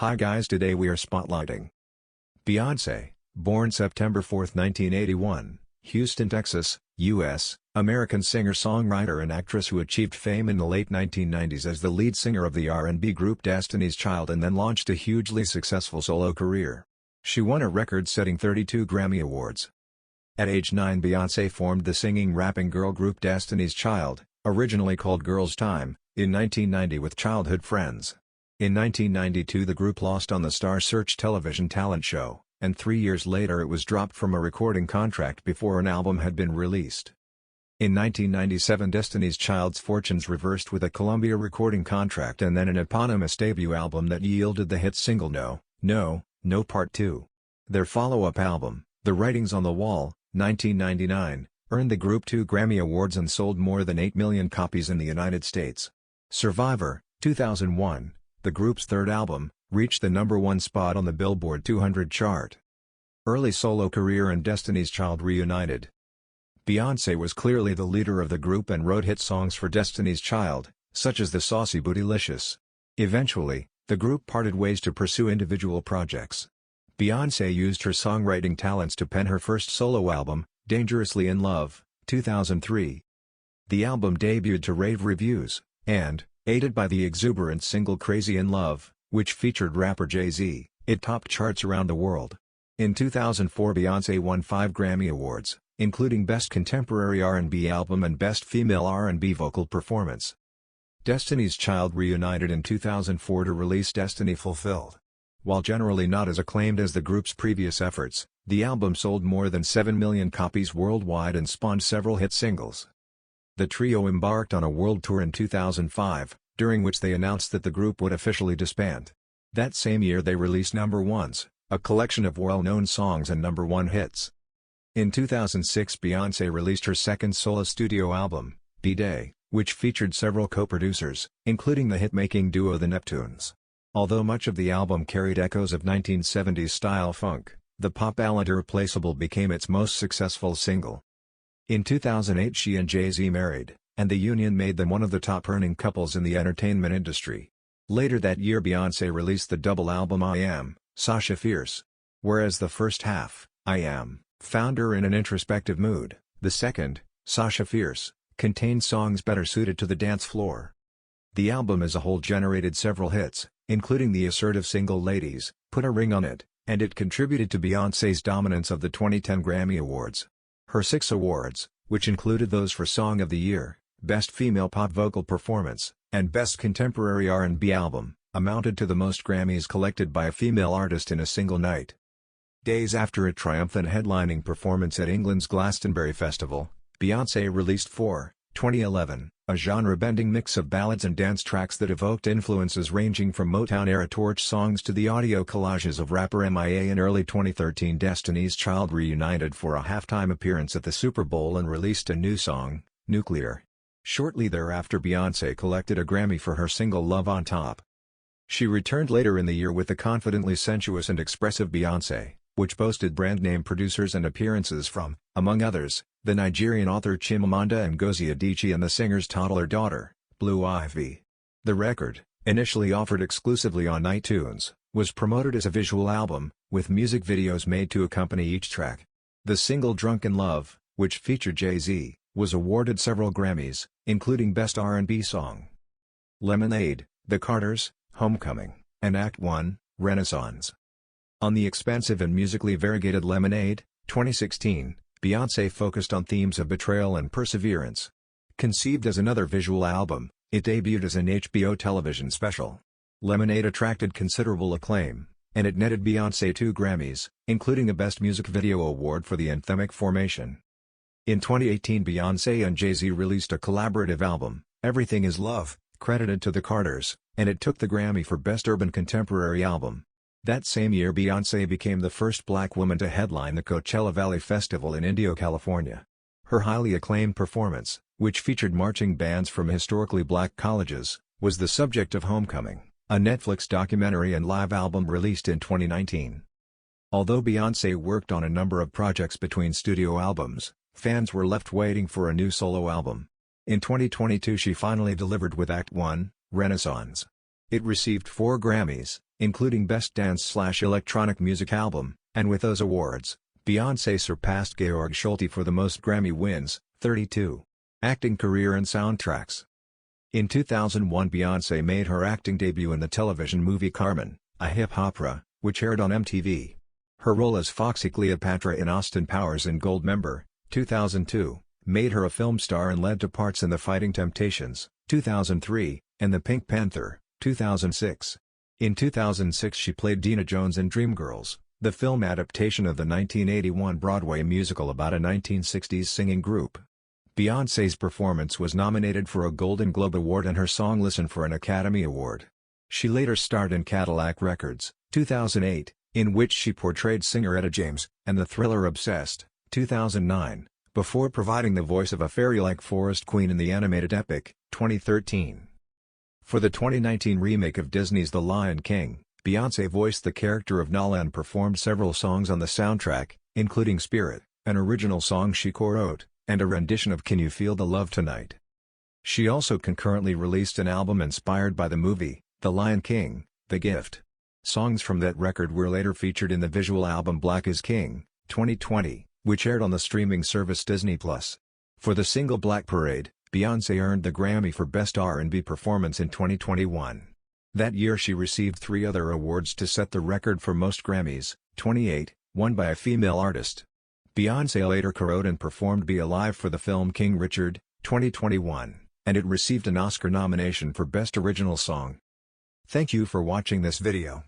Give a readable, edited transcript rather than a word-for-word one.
Hi guys, today we are spotlighting Beyoncé, born September 4, 1981, Houston, Texas, U.S., American singer-songwriter and actress who achieved fame in the late 1990s as the lead singer of the R&B group Destiny's Child and then launched a hugely successful solo career. She won a record-setting 32 Grammy Awards. At age 9, Beyoncé formed the singing-rapping girl group Destiny's Child, originally called Girls' Time, in 1990 with childhood friends. In 1992 the group lost on the Star Search television talent show, and 3 years later it was dropped from a recording contract before an album had been released. In 1997 Destiny's Child's fortunes reversed with a Columbia recording contract and then an eponymous debut album that yielded the hit single No, No, No Part 2. Their follow-up album, The Writings on the Wall, 1999, earned the group 2 Grammy Awards and sold more than 8 million copies in the United States. Survivor, 2001, the group's third album, reached the #1 spot on the Billboard 200 chart. Early solo career and Destiny's Child reunited. Beyoncé was clearly the leader of the group and wrote hit songs for Destiny's Child, such as the saucy Bootylicious. Eventually, the group parted ways to pursue individual projects. Beyoncé used her songwriting talents to pen her first solo album, Dangerously in Love, 2003. The album debuted to rave reviews, and, aided by the exuberant single Crazy in Love, which featured rapper Jay-Z, it topped charts around the world. In 2004 Beyoncé won 5 Grammy Awards, including Best Contemporary R&B Album and Best Female R&B Vocal Performance. Destiny's Child reunited in 2004 to release Destiny Fulfilled. While generally not as acclaimed as the group's previous efforts, the album sold more than 7 million copies worldwide and spawned several hit singles. The trio embarked on a world tour in 2005, during which they announced that the group would officially disband. That same year they released Number Ones, a collection of well-known songs and #1 hits. In 2006 Beyoncé released her second solo studio album, B-Day, which featured several co-producers, including the hit-making duo The Neptunes. Although much of the album carried echoes of 1970s style funk, the pop ballad Irreplaceable became its most successful single. In 2008 she and Jay-Z married, and the union made them one of the top-earning couples in the entertainment industry. Later that year Beyoncé released the double album I Am, Sasha Fierce. Whereas the first half, I Am, found her in an introspective mood, the second, Sasha Fierce, contained songs better suited to the dance floor. The album as a whole generated several hits, including the assertive single Ladies, Put a Ring on It, and it contributed to Beyoncé's dominance of the 2010 Grammy Awards. Her 6 awards, which included those for Song of the Year, Best Female Pop Vocal Performance, and Best Contemporary R&B Album, amounted to the most Grammys collected by a female artist in a single night. Days after a triumphant headlining performance at England's Glastonbury Festival, Beyoncé released 2011, a genre-bending mix of ballads and dance tracks that evoked influences ranging from Motown-era torch songs to the audio collages of rapper MIA. In early 2013 Destiny's Child reunited for a halftime appearance at the Super Bowl and released a new song, Nuclear. Shortly thereafter Beyoncé collected a Grammy for her single Love on Top. She returned later in the year with the confidently sensuous and expressive Beyoncé, which boasted brand-name producers and appearances from, among others, the Nigerian author Chimamanda Ngozi Adichie and the singer's toddler daughter, Blue Ivy. The record, initially offered exclusively on iTunes, was promoted as a visual album, with music videos made to accompany each track. The single Drunken Love, which featured Jay-Z, was awarded several Grammys, including Best R&B Song. Lemonade, The Carters, Homecoming, and Act I, Renaissance. On the expansive and musically variegated Lemonade, 2016, Beyoncé focused on themes of betrayal and perseverance. Conceived as another visual album, it debuted as an HBO television special. Lemonade attracted considerable acclaim, and it netted Beyoncé 2 Grammys, including a Best Music Video award for the anthemic formation. In 2018 Beyoncé and Jay-Z released a collaborative album, Everything Is Love, credited to the Carters, and it took the Grammy for Best Urban Contemporary Album. That same year Beyoncé became the first black woman to headline the Coachella Valley Festival in Indio, California. Her highly acclaimed performance, which featured marching bands from historically black colleges, was the subject of Homecoming, a Netflix documentary and live album released in 2019. Although Beyoncé worked on a number of projects between studio albums, fans were left waiting for a new solo album. In 2022 she finally delivered with Act I, Renaissance. It received 4 Grammys, including Best Dance/Electronic Music Album, and with those awards, Beyoncé surpassed Georg Schulte for the most Grammy wins, 32. Acting career and soundtracks. In 2001 Beyoncé made her acting debut in the television movie Carmen, a hip-opera, which aired on MTV. Her role as Foxy Cleopatra in Austin Powers and Goldmember, 2002, made her a film star and led to parts in The Fighting Temptations, 2003, and The Pink Panther, 2006. In 2006 she played Dina Jones in Dreamgirls, the film adaptation of the 1981 Broadway musical about a 1960s singing group. Beyoncé's performance was nominated for a Golden Globe Award and her song Listen for an Academy Award. She later starred in Cadillac Records, 2008, in which she portrayed singer Etta James, and the thriller Obsessed, 2009, before providing the voice of a fairy-like forest queen in the animated epic, 2013. For the 2019 remake of Disney's The Lion King, Beyoncé voiced the character of Nala and performed several songs on the soundtrack, including Spirit, an original song she co-wrote, and a rendition of Can You Feel the Love Tonight. She also concurrently released an album inspired by the movie, The Lion King, The Gift. Songs from that record were later featured in the visual album Black is King, 2020, which aired on the streaming service Disney+. For the single Black Parade, Beyoncé earned the Grammy for Best R&B Performance in 2021. That year she received 3 other awards to set the record for most Grammys, 28, won by a female artist. Beyoncé later co-wrote and performed Be Alive for the film King Richard, 2021, and it received an Oscar nomination for Best Original Song. Thank you for watching this video.